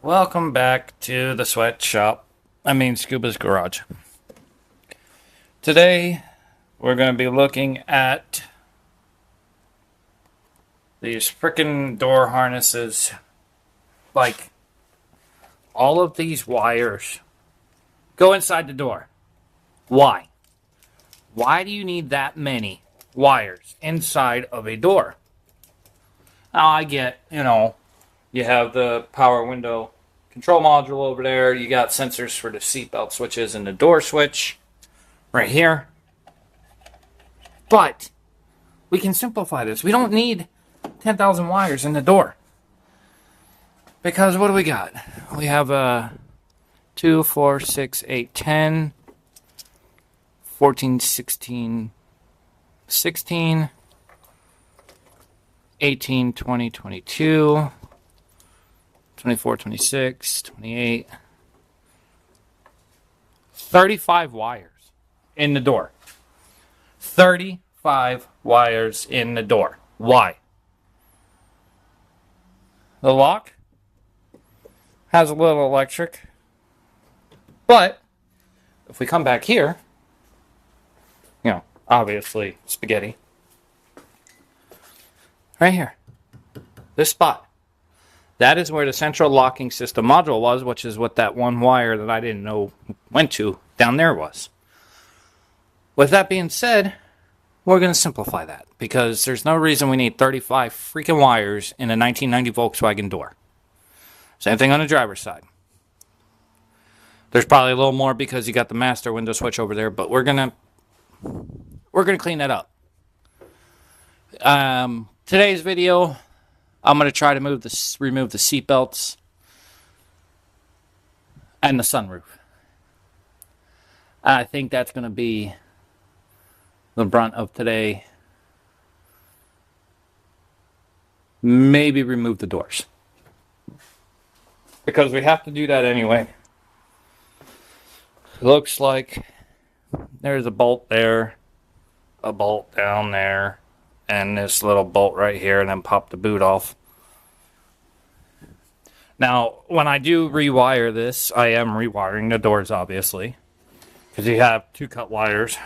Welcome back to the Scuba's Garage. Today, we're going to be looking at these frickin' door harnesses. Like, all of these wires go inside the door. Why? Why do you need that many wires inside of a door? Now, I get, you have the power window control module over there. You got sensors for the seatbelt switches and the door switch right here. But we can simplify this. We don't need 10,000 wires in the door. Because what do we got? We have 2, 4, 6, 8, 10, 14, 16, 16, 18, 20, 22, 24, 26, 28, 35 wires in the door. 35 wires in the door. Why? The lock has a little electric, but if we come back here, obviously spaghetti, right here, this spot, that is where the central locking system module was, which is what that one wire that I didn't know went to down there was. With that being said, we're going to simplify that because there's no reason we need 35 freaking wires in a 1990 Volkswagen door. Same thing on the driver's side. There's probably a little more because you got the master window switch over there, but we're gonna clean that up. Today's video, I'm gonna try to remove the seat belts and the sunroof. I think that's gonna be the brunt of today. Maybe remove the doors, because we have to do that anyway. Looks like there's a bolt there, a bolt down there, and this little bolt right here, and then pop the boot off. Now, when I do rewire this, I am rewiring the doors, obviously, because you have 2 cut wires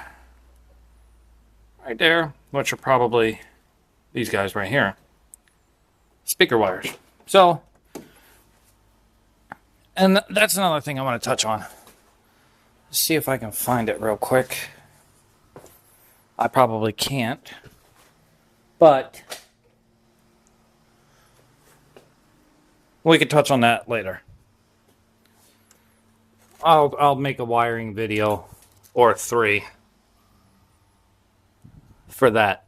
right there, which are probably these guys right here, speaker wires. So, and that's another thing I want to touch on. Let's see if I can find it real quick. I probably can't, but we could touch on that later. I'll make a wiring video or 3 for that.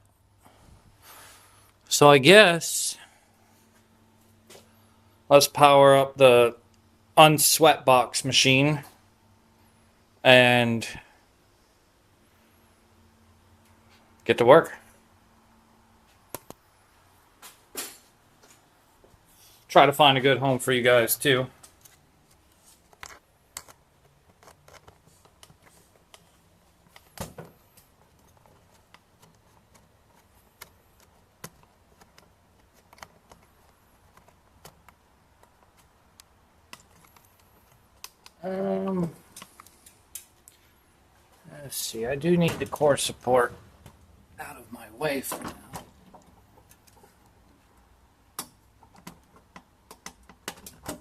So I guess let's power up the unsweat box machine and get to work. Try to find a good home for you guys too. Let's see, I do need the core support out of my way for now. Let's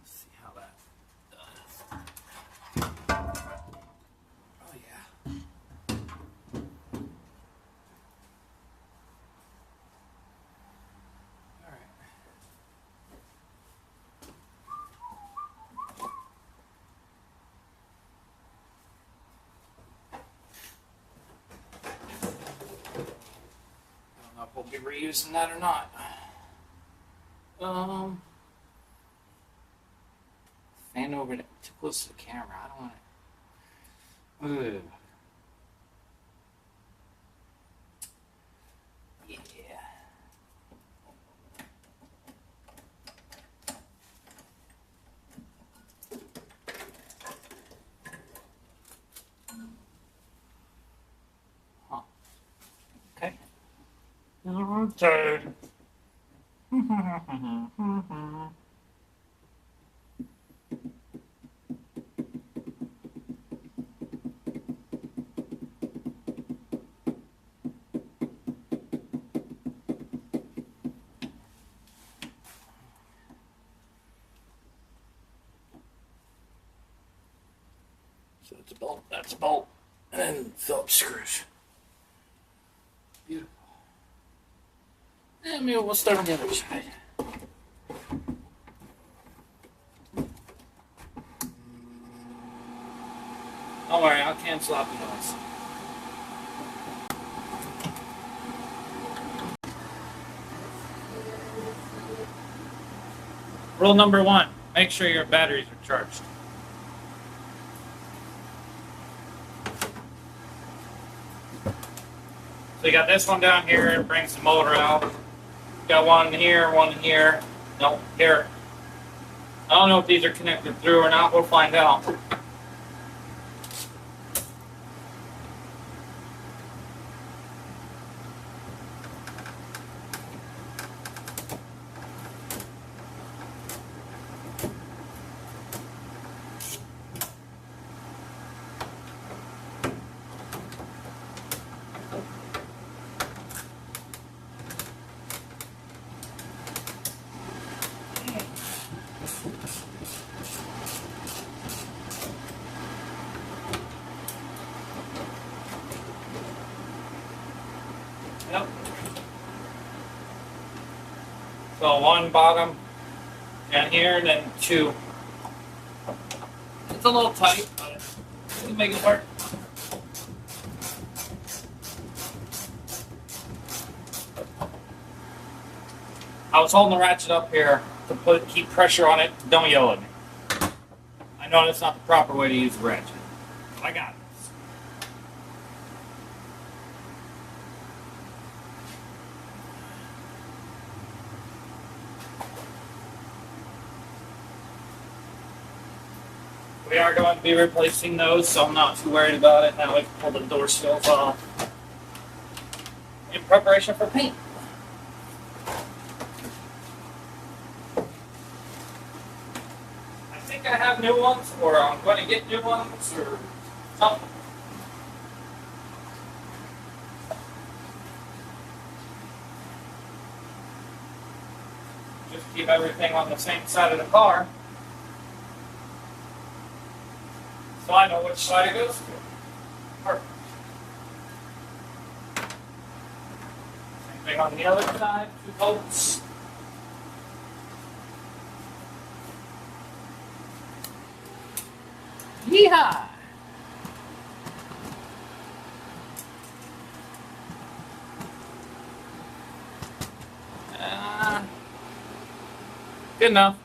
see how that does. Oh yeah. All right. We'll be reusing that or not. Fan over too close to the camera. I don't want to. Yeah. Huh. Okay. Okay. screws. Beautiful. And maybe we'll start on the other side. Don't worry, I'll cancel out the noise. Rule number 1, make sure your batteries are charged. So you got this one down here, it brings the motor out. Got one here, no, here. I don't know if these are connected through or not, we'll find out. Yep. So one bottom down here and then 2. It's a little tight, but we can make it work. I was holding the ratchet up here to keep pressure on it. Don't yell at me. I know that's not the proper way to use the ratchet, but I got it. We are going to be replacing those, so I'm not too worried about it. Now we can pull the door seals off in preparation for paint. I think I have new ones, or I'm going to get new ones, or something. Just keep everything on the same side of the car. So I know which side it goes to. Perfect. Same thing on the other side, 2 bolts. Yeehaw! Good enough.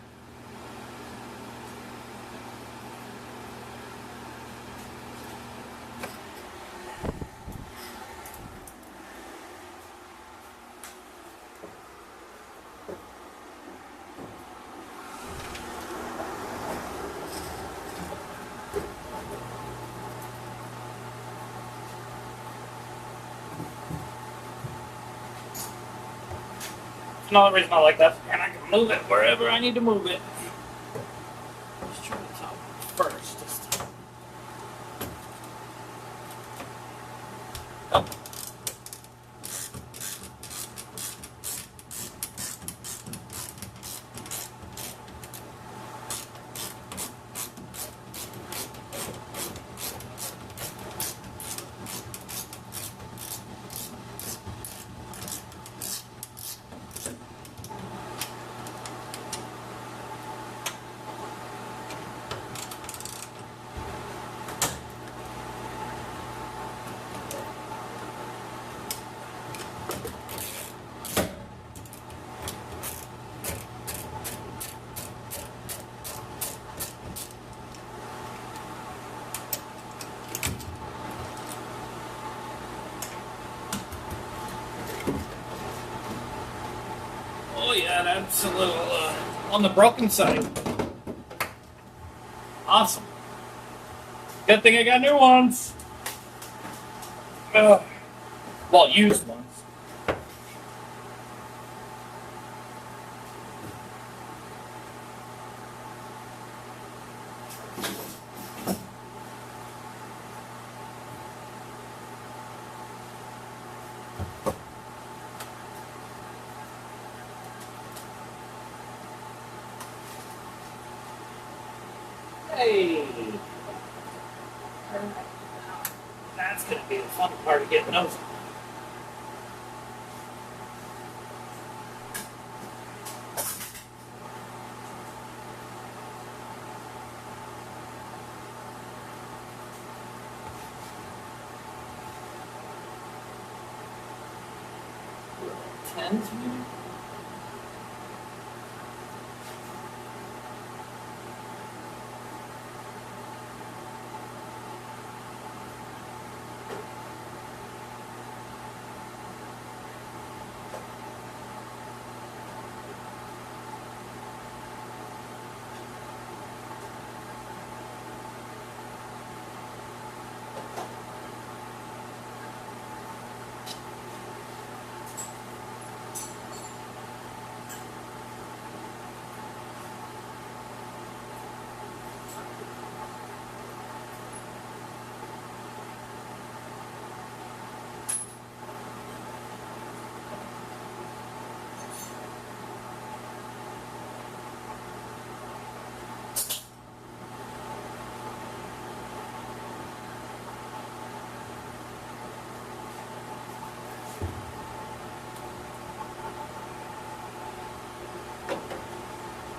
Another reason I like that, and I can move it wherever I need to move it. Let's try the top first this time. Oh. Oh yeah, that's a little on the broken side. Awesome. Good thing I got new ones. Well, used ones. Hey! That's That's going to be the fun part of getting those. Tent.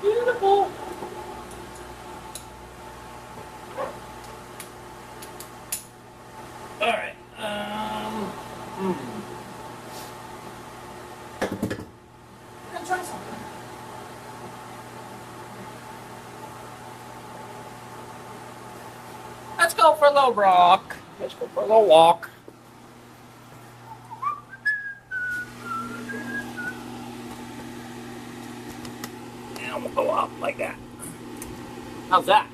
Beautiful. All right. Let's try something. Let's go for a little rock. Let's go for a little walk. And we'll go up like that. How's that?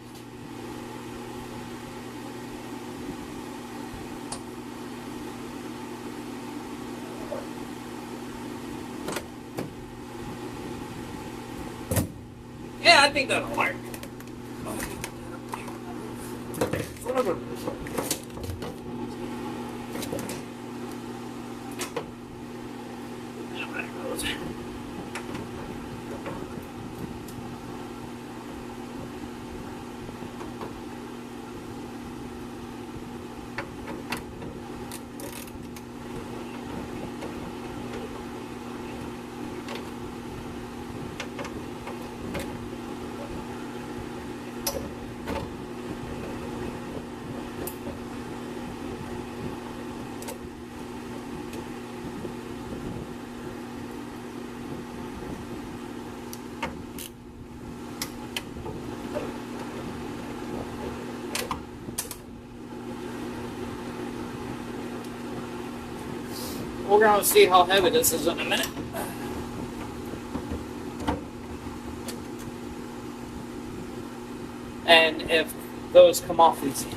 Yeah, I think that'll work. There it goes. We're going to see how heavy this is in a minute. And if those come off easy.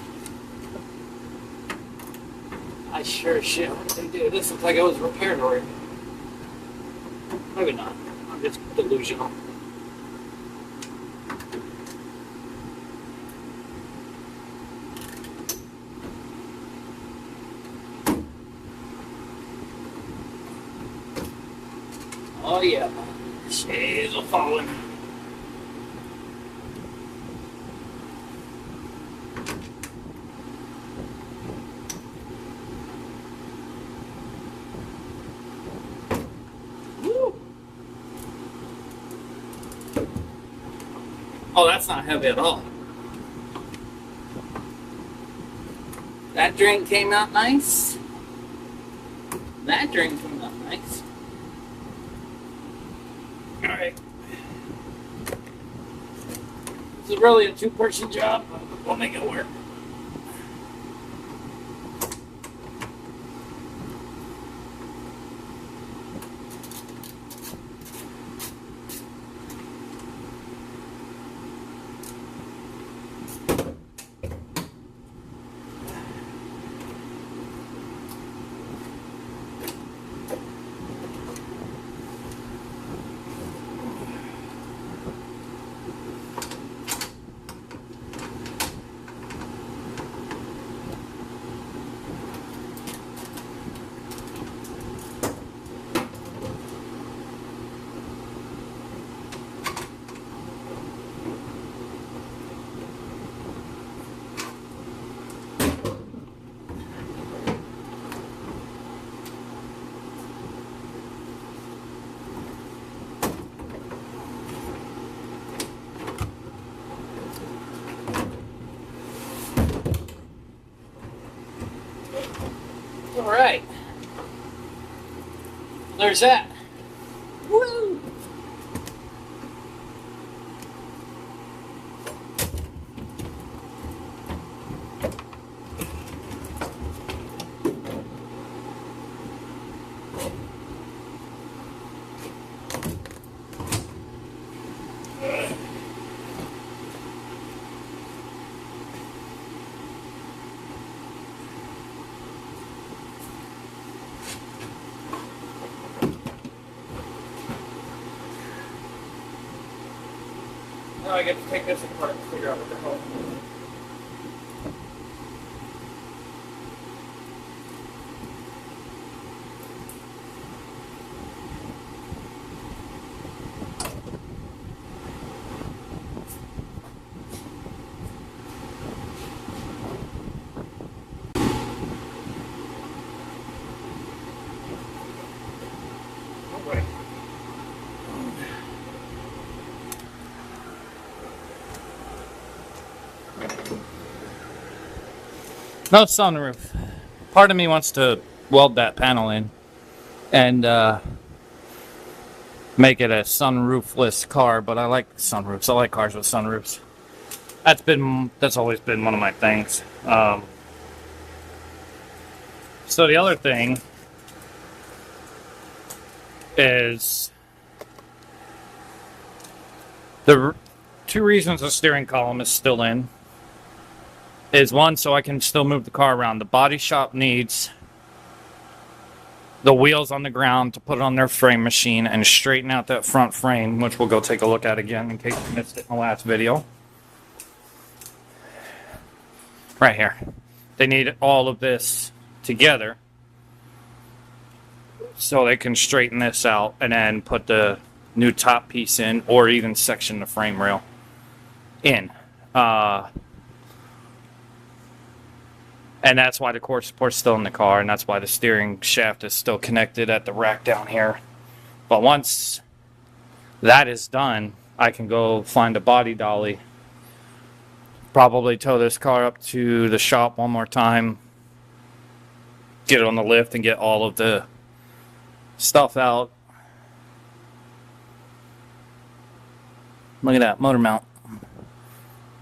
I sure as shit hope they do. This looks like it was repaired already. Maybe not. I'm just delusional. Oh yeah, she's a falling. Woo. Oh, that's not heavy at all. That drain came out nice. That drain came out nice. Alright. This is really a two-person job, but we'll make it work. Alright. There's that. Woo! Now I get to take this apart and figure out what the hell. No sunroof. Part of me wants to weld that panel in and make it a sunroofless car, but I like sunroofs. I like cars with sunroofs. That's always been one of my things. So the other thing is the two reasons the steering column is still in. Is one, so I can still move the car around. The body shop needs the wheels on the ground to put it on their frame machine and straighten out that front frame, which we'll go take a look at again in case you missed it in the last video. Right here. They need all of this together so they can straighten this out and then put the new top piece in, or even section the frame rail in. And that's why the core support's still in the car, and that's why the steering shaft is still connected at the rack down here. But once that is done, I can go find a body dolly, probably tow this car up to the shop one more time, get it on the lift, and get all of the stuff out. Look at that motor mount.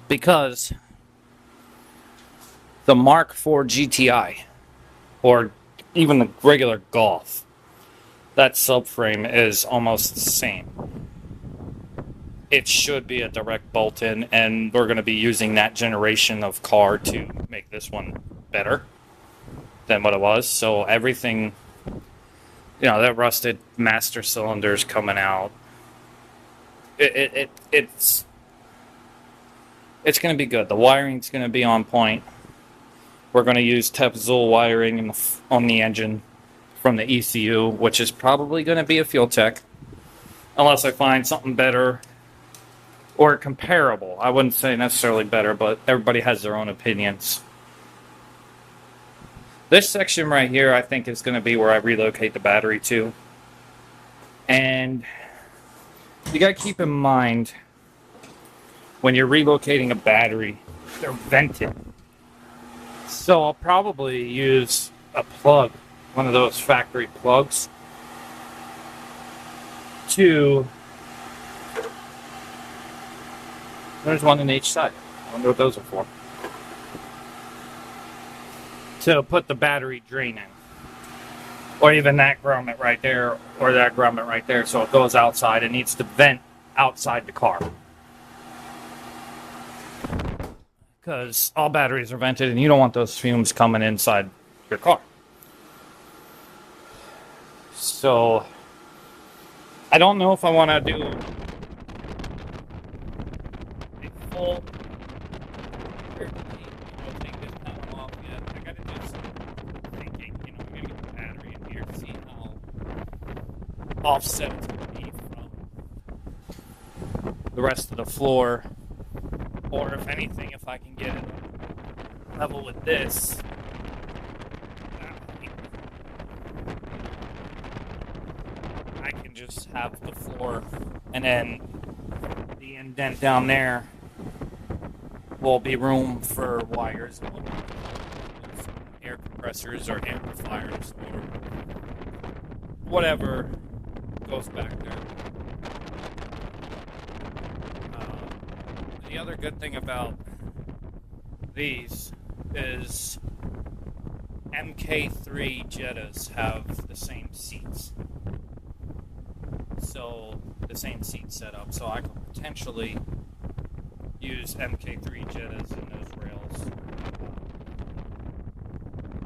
Because the Mark IV GTI, or even the regular Golf, that subframe is almost the same. It should be a direct bolt-in, and we're going to be using that generation of car to make this one better than what it was. So everything, that rusted master cylinder's coming out. It's going to be good. The wiring's going to be on point. We're going to use Tefzul wiring on the engine from the ECU, which is probably going to be a Fuel Tech, unless I find something better or comparable. I wouldn't say necessarily better, but everybody has their own opinions. This section right here, I think, is going to be where I relocate the battery to. And you got to keep in mind, when you're relocating a battery, they're vented. So I'll probably use a plug, one of those factory plugs, to... There's one on each side. I wonder what those are for. To put the battery drain in. Or even that grommet right there, or that grommet right there, so it goes outside. It needs to vent outside the car. Because all batteries are vented, and you don't want those fumes coming inside your car. So, I don't know if I want to do a full take this panel off yet. I gotta do some thinking. I'm gonna get the battery in here, see how offset it's gonna be from the rest of the floor. Or if anything, if I can get it level with this, I can just have the floor, and then the indent down there will be room for wires and air compressor. compressors or amplifiers or whatever goes back there. The other good thing about these is MK3 Jettas have the same seats. So, the same seat setup. So I could potentially use MK3 Jettas in those rails.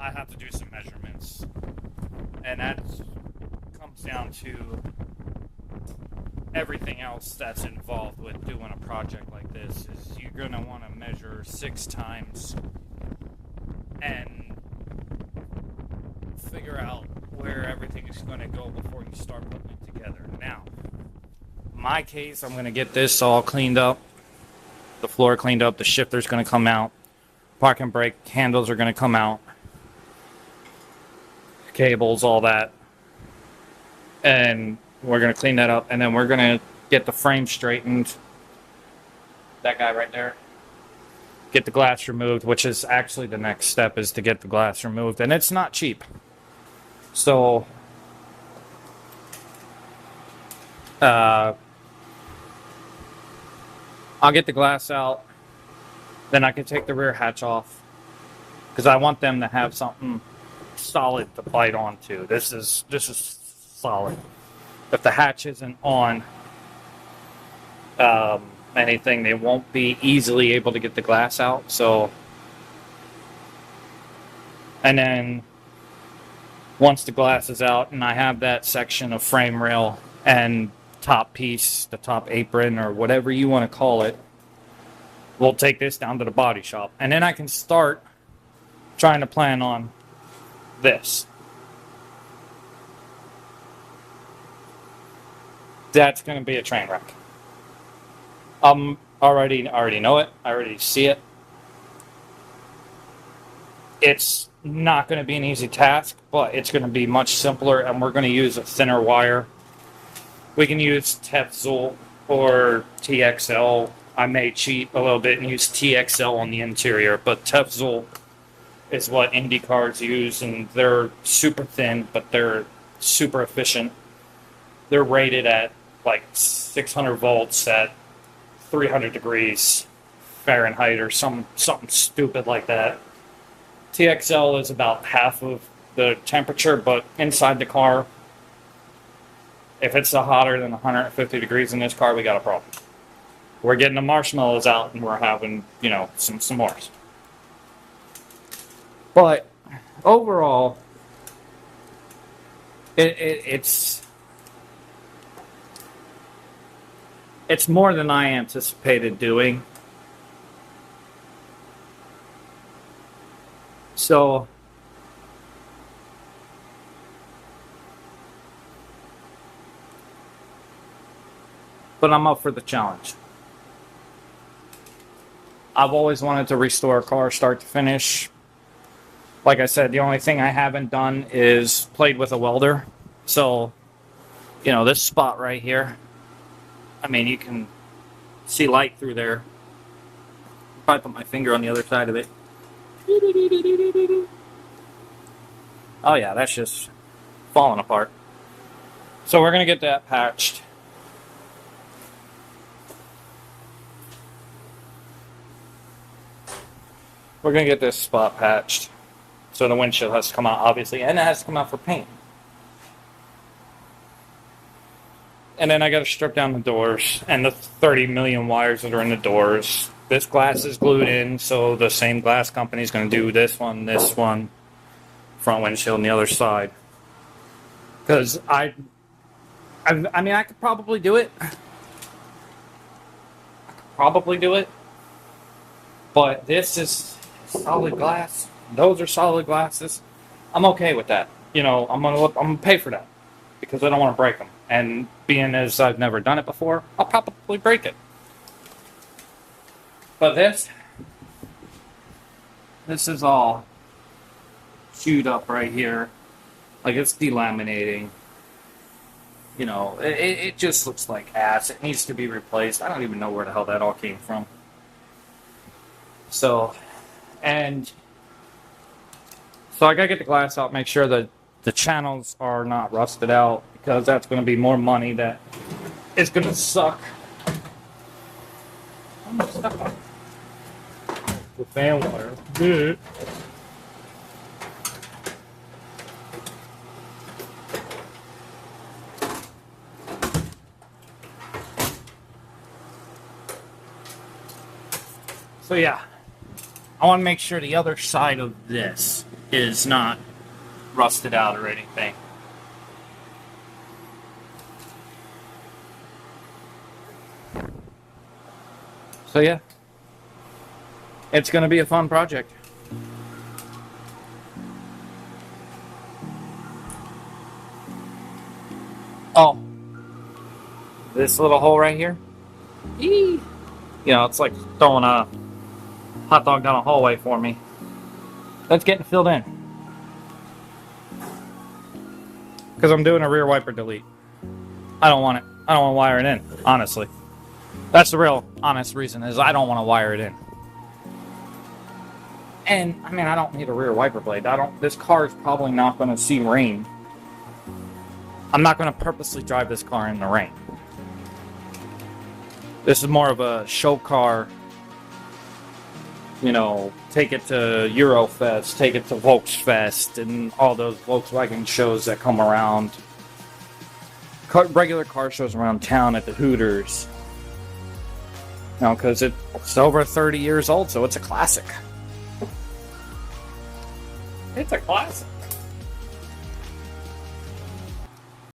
I have to do some measurements. And that comes down to everything else that's involved with doing a project like this. Is you're going to want to measure 6 times and figure out where everything is going to go before you start putting it together. Now, in my case, I'm going to get this all cleaned up, the floor cleaned up, the shifter's going to come out, parking brake handles are going to come out, cables, all that, and we're going to clean that up, and then we're going to get the frame straightened, that guy right there, get the glass removed, which is actually the next step, is to get the glass removed, and it's not cheap. So I'll get the glass out, then I can take the rear hatch off, because I want them to have something solid to bite onto. This is solid. If the hatch isn't on anything, they won't be easily able to get the glass out. So, and then once the glass is out and I have that section of frame rail and top piece, the top apron or whatever you want to call it, we'll take this down to the body shop, and then I can start trying to plan on this. That's going to be a train wreck. Already know it. I already see it. It's not going to be an easy task, but it's going to be much simpler, and we're going to use a thinner wire. We can use Tefzul or TXL. I may cheat a little bit and use TXL on the interior, but Tefzul is what Indy cars use, and they're super thin, but they're super efficient. They're rated at like 600 volts at 300 degrees Fahrenheit or something stupid like that. TXL is about half of the temperature, but inside the car, if it's hotter than 150 degrees in this car, we got a problem. We're getting the marshmallows out and we're having, some s'mores. But overall, it's more than I anticipated doing. So but I'm up for the challenge. I've always wanted to restore a car start to finish. Like I said, the only thing I haven't done is played with a welder. So, this spot right here, I mean, you can see light through there. Probably put my finger on the other side of it. Oh yeah, that's just falling apart. So we're going to get that patched. We're going to get this spot patched. So the windshield has to come out, obviously, and it has to come out for paint. And then I got to strip down the doors and the 30 million wires that are in the doors. This glass is glued in, so the same glass company is going to do this one, front windshield on the other side. Because I mean, I could probably do it. But this is solid glass. Those are solid glasses. I'm okay with that. I'm gonna pay for that because I don't want to break them. And being as I've never done it before, I'll probably break it. But this is all chewed up right here, like it's delaminating. It just looks like ass. It needs to be replaced. I don't even know where the hell that all came from. So I gotta get the glass out, make sure that the channels are not rusted out, because that's gonna be more money that is gonna suck. I'm gonna step on the fan wire. Good. So yeah, I want to make sure the other side of this is not rusted out or anything. So yeah, it's going to be a fun project. Oh, this little hole right here. Eee. You know, it's like throwing a hot dog down a hallway for me. That's getting filled in. Because I'm doing a rear wiper delete. I don't want it. I don't want to wire it in, honestly. That's the real honest reason, is I don't want to wire it in. And, I mean, I don't need a rear wiper blade. This car is probably not going to see rain. I'm not going to purposely drive this car in the rain. This is more of a show car. You know, take it to Eurofest, take it to Volksfest, and all those Volkswagen shows that come around. Regular car shows around town at the Hooters. You know, because it's over 30 years old, so it's a classic. It's a classic.